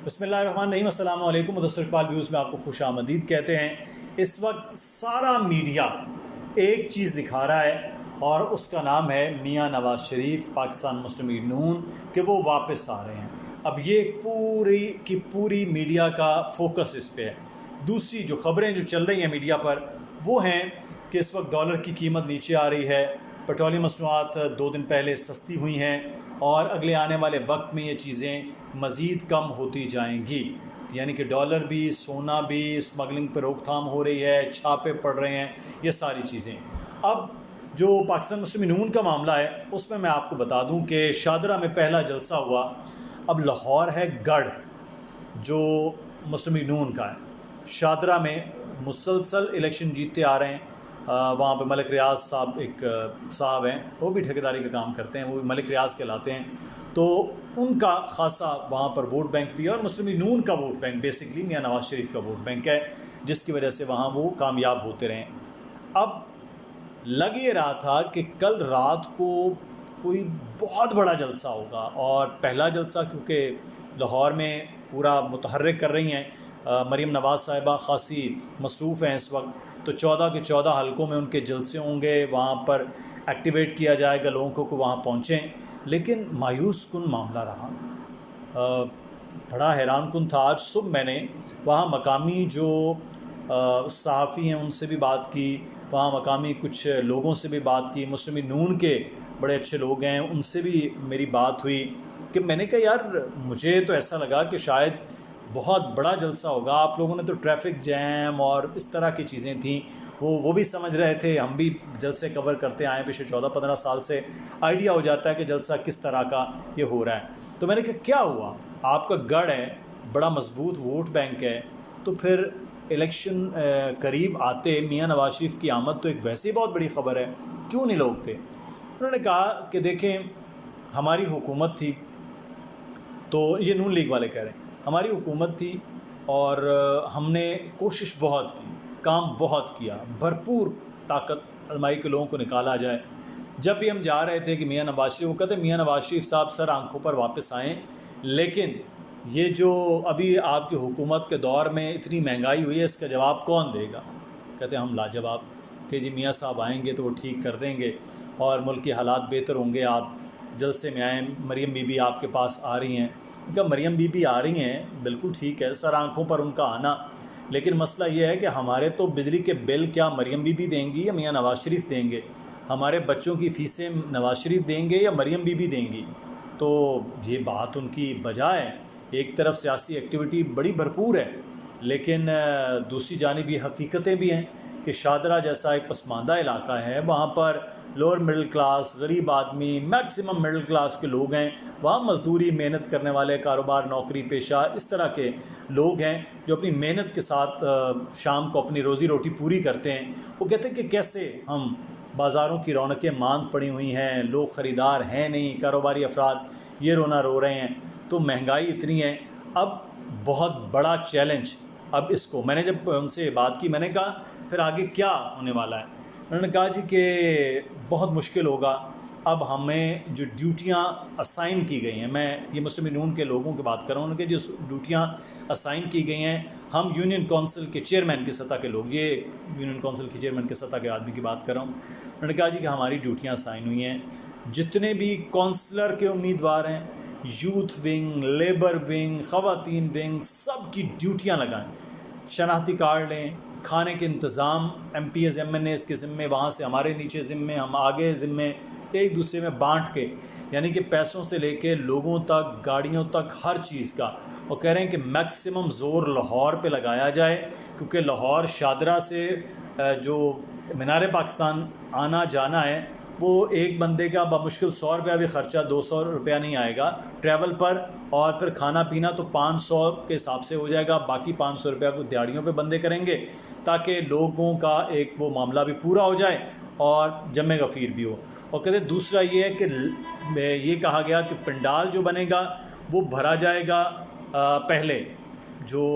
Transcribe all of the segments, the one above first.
بسم اللہ الرحمن الرحیم۔ السلام علیکم۔ مدثر اقبال ویوز میں آپ کو خوش آمدید کہتے ہیں۔ اس وقت سارا میڈیا ایک چیز دکھا رہا ہے اور اس کا نام ہے میاں نواز شریف پاکستان مسلم لیگ نون کہ وہ واپس آ رہے ہیں۔ اب یہ پوری کی پوری میڈیا کا فوکس اس پہ ہے۔ دوسری جو خبریں جو چل رہی ہیں میڈیا پر وہ ہیں کہ اس وقت ڈالر کی قیمت نیچے آ رہی ہے، پیٹرولیم مصنوعات 2 دن پہلے سستی ہوئی ہیں اور اگلے آنے والے وقت میں یہ چیزیں مزید کم ہوتی جائیں گی، یعنی کہ ڈالر بھی، سونا بھی، اسمگلنگ پہ روک تھام ہو رہی ہے، چھاپے پڑ رہے ہیں، یہ ساری چیزیں۔ اب جو پاکستان مسلم لیگ نون کا معاملہ ہے اس میں آپ کو بتا دوں کہ شاہدرہ میں پہلا جلسہ ہوا۔ اب لاہور ہے گڑھ جو مسلم لیگ نون کا ہے، شاہدرہ میں مسلسل الیکشن جیتتے آ رہے ہیں۔ وہاں پہ ملک ریاض صاحب ایک صاحب ہیں، وہ بھی ٹھیکیداری کا کام کرتے ہیں، وہ بھی ملک ریاض کہلاتے ہیں، تو ان کا خاصا وہاں پر ووٹ بینک بھی ہے اور مسلم لیگ نون کا vote bank basically Mian Nawaz Sharif کا ووٹ بینک ہے، جس کی وجہ سے وہاں وہ کامیاب ہوتے رہے۔ اب لگ یہ رہا تھا کہ کل رات کو کوئی بہت بڑا جلسہ ہوگا، اور پہلا جلسہ کیونکہ لاہور میں پورا متحرک کر رہی ہیں مریم نواز صاحبہ، خاصی مصروف ہیں اس وقت، تو 14 کے 14 حلقوں میں ان کے جلسے ہوں گے، وہاں پر ایکٹیویٹ کیا جائے گا لوگوں کو وہاں پہنچیں۔ لیکن مایوس کن معاملہ رہا، بڑا حیران کن تھا۔ آج صبح میں نے وہاں مقامی جو صحافی ہیں ان سے بھی بات کی، وہاں مقامی کچھ لوگوں سے بھی بات کی، مسلم لیگ نون کے بڑے اچھے لوگ ہیں ان سے بھی میری بات ہوئی، کہ میں نے کہا یار مجھے تو ایسا لگا کہ شاید بہت بڑا جلسہ ہوگا، آپ لوگوں نے تو ٹریفک جیم اور اس طرح کی چیزیں تھیں، وہ بھی سمجھ رہے تھے، ہم بھی جلسے کور کرتے آئے پچھلے 14-15 سال سے، آئیڈیا ہو جاتا ہے کہ جلسہ کس طرح کا یہ ہو رہا ہے۔ تو میں نے کہا کیا ہوا، آپ کا گڑھ ہے، بڑا مضبوط ووٹ بینک ہے، تو پھر الیکشن قریب آتے میاں نواز شریف کی آمد تو ایک ویسے ہی بہت بڑی خبر ہے، کیوں نہیں لوگ تھے؟ انہوں نے کہا کہ دیکھیں ہماری حکومت تھی، تو یہ نون لیگ والے کہہ رہے ہیں، ہماری حکومت تھی اور ہم نے کوشش بہت کی، کام بہت کیا، بھرپور طاقت آزمائی کے لوگوں کو نکالا جائے۔ جب بھی ہم جا رہے تھے کہ میاں نواز شریف، وہ کہتے ہیں میاں نواز شریف صاحب سر آنکھوں پر واپس آئیں، لیکن یہ جو ابھی آپ کی حکومت کے دور میں اتنی مہنگائی ہوئی ہے اس کا جواب کون دے گا؟ کہتے ہیں ہم لاجواب، کہ جی میاں صاحب آئیں گے تو وہ ٹھیک کر دیں گے اور ملک کے حالات بہتر ہوں گے، آپ جلسے میں آئیں، مریم بی بی آپ کے پاس آ رہی ہیں۔ کہ مریم بی بی آ رہی ہیں بالکل ٹھیک ہے، سر آنکھوں پر ان کا آنا، لیکن مسئلہ یہ ہے کہ ہمارے تو بجلی کے بل کیا مریم بی بی دیں گی یا میاں نواز شریف دیں گے؟ ہمارے بچوں کی فیسیں نواز شریف دیں گے یا مریم بی بی دیں گی؟ تو یہ بات ان کی بجائے، ایک طرف سیاسی ایکٹیویٹی بڑی بھرپور ہے، لیکن دوسری جانب یہ حقیقتیں بھی ہیں کہ شاہدرہ جیسا ایک پسماندہ علاقہ ہے، وہاں پر لوور مڈل کلاس، غریب آدمی، میکسیمم مڈل کلاس کے لوگ ہیں، وہاں مزدوری، محنت کرنے والے، کاروبار، نوکری پیشہ، اس طرح کے لوگ ہیں جو اپنی محنت کے ساتھ شام کو اپنی روزی روٹی پوری کرتے ہیں۔ وہ کہتے ہیں کہ کیسے ہم، بازاروں کی رونقیں ماند پڑی ہوئی ہیں، لوگ خریدار ہیں نہیں، کاروباری افراد یہ رونا رو رہے ہیں، تو مہنگائی اتنی ہے۔ اب بہت بڑا چیلنج، اب اس کو میں نے جب ان سے بات کی، میں نے کہا پھر آگے کیا ہونے والا ہے؟ انہوں نے کہا جی کہ بہت مشکل ہوگا، اب ہمیں جو ڈیوٹیاں اسائن کی گئی ہیں، میں یہ مسلم لیگ نون کے لوگوں کی بات کر رہا ہوں، ان کے جو ڈیوٹیاں اسائن کی گئی ہیں، ہم یونین کونسل کے چیئرمین کی سطح کے لوگ، یہ یونین کونسل کے چیئرمین کی سطح کے آدمی کی بات کر رہا ہوں، انہوں نے کہا جی کہ ہماری ڈیوٹیاں اسائن ہوئی ہیں، جتنے بھی کونسلر کے امیدوار ہیں، یوتھ ونگ، لیبر ونگ، خواتین ونگ، سب کی ڈیوٹیاں لگائیں، شناختی کارڈ لیں، کھانے کے انتظام M P As M N As کے ذمے، وہاں سے ہمارے نیچے ذمے، ہم آگے ذمے، ایک دوسرے میں بانٹ کے، یعنی کہ پیسوں سے لے کے لوگوں تک، گاڑیوں تک، ہر چیز کا۔ وہ کہہ رہے ہیں کہ میکسیمم زور لاہور پہ لگایا جائے، کیونکہ لاہور شاہدرہ سے جو مینار پاکستان آنا جانا ہے وہ ایک بندے کا بمشکل 100 روپیہ بھی خرچہ، 200 روپیہ نہیں آئے گا ٹریول پر، اور پھر کھانا پینا تو 500 کے حساب سے ہو جائے گا، باقی 500 روپیہ کو دیہڑیوں پہ بندے کریں گے تاکہ لوگوں کا ایک وہ معاملہ بھی پورا ہو جائے اور جمع غفیر بھی ہو۔ اور کہتے ہیں دوسرا یہ ہے کہ یہ کہا گیا کہ پنڈال جو بنے گا وہ بھرا جائے گا، پہلے جو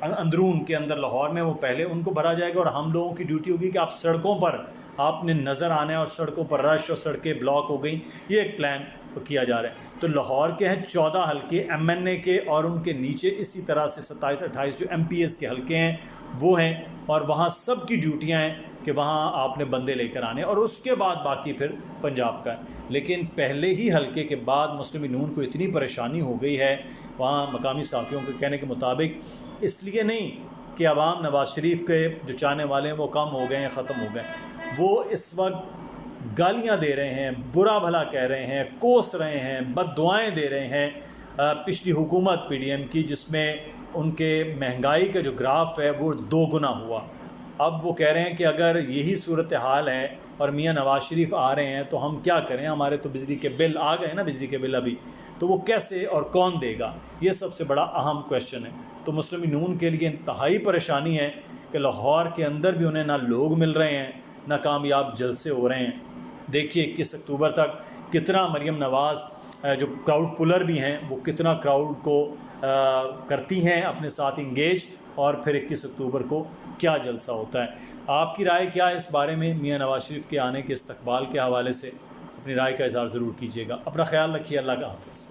اندرون کے اندر لاہور میں وہ پہلے ان کو بھرا جائے گا، اور ہم لوگوں کی ڈیوٹی ہوگی کہ آپ سڑکوں پر آپ نے نظر آنا ہے، اور سڑکوں پر رش اور سڑکیں بلاک ہو گئیں، یہ ایک پلان۔ کیا جا رہا ہے۔ تو لاہور کے ہیں 14 حلقے MNA کے، اور ان کے نیچے اسی طرح سے 27-28 جو MPs کے حلقے ہیں وہ ہیں، اور وہاں سب کی ڈیوٹیاں ہیں کہ وہاں آپ نے بندے لے کر آنے، اور اس کے بعد باقی پھر پنجاب کا ہے۔ لیکن پہلے ہی حلقے کے بعد مسلم نون کو اتنی پریشانی ہو گئی ہے وہاں مقامی صحافیوں کے کہنے کے مطابق، اس لیے نہیں کہ عوام نواز شریف کے جو چاہنے والے ہیں وہ کم ہو گئے ہیں، ختم ہو گئے، وہ اس وقت گالیاں دے رہے ہیں، برا بھلا کہہ رہے ہیں، کوس رہے ہیں، بد دعائیں دے رہے ہیں پچھلی حکومت PDM کی، جس میں ان کے مہنگائی کا جو گراف ہے وہ 2 گنا ہوا۔ اب وہ کہہ رہے ہیں کہ اگر یہی صورتحال ہے اور میاں نواز شریف آ رہے ہیں تو ہم کیا کریں، ہمارے تو بجلی کے بل آ گئے نا، بجلی کے بل ابھی، تو وہ کیسے اور کون دے گا؟ یہ سب سے بڑا اہم کویشچن ہے۔ تو مسلم نون کے لیے انتہائی پریشانی ہے کہ لاہور کے اندر بھی انہیں نہ لوگ مل رہے ہیں، نہ کامیاب جلسے ہو رہے ہیں۔ دیکھیے 21 اکتوبر تک کتنا مریم نواز جو کراؤڈ پولر بھی ہیں وہ کتنا کراؤڈ کو کرتی ہیں اپنے ساتھ انگیج، اور پھر 21 اکتوبر کو کیا جلسہ ہوتا ہے۔ آپ کی رائے کیا ہے اس بارے میں؟ میاں نواز شریف کے آنے کے استقبال کے حوالے سے اپنی رائے کا اظہار ضرور کیجیے گا۔ اپنا خیال رکھیے، اللہ کا حافظ۔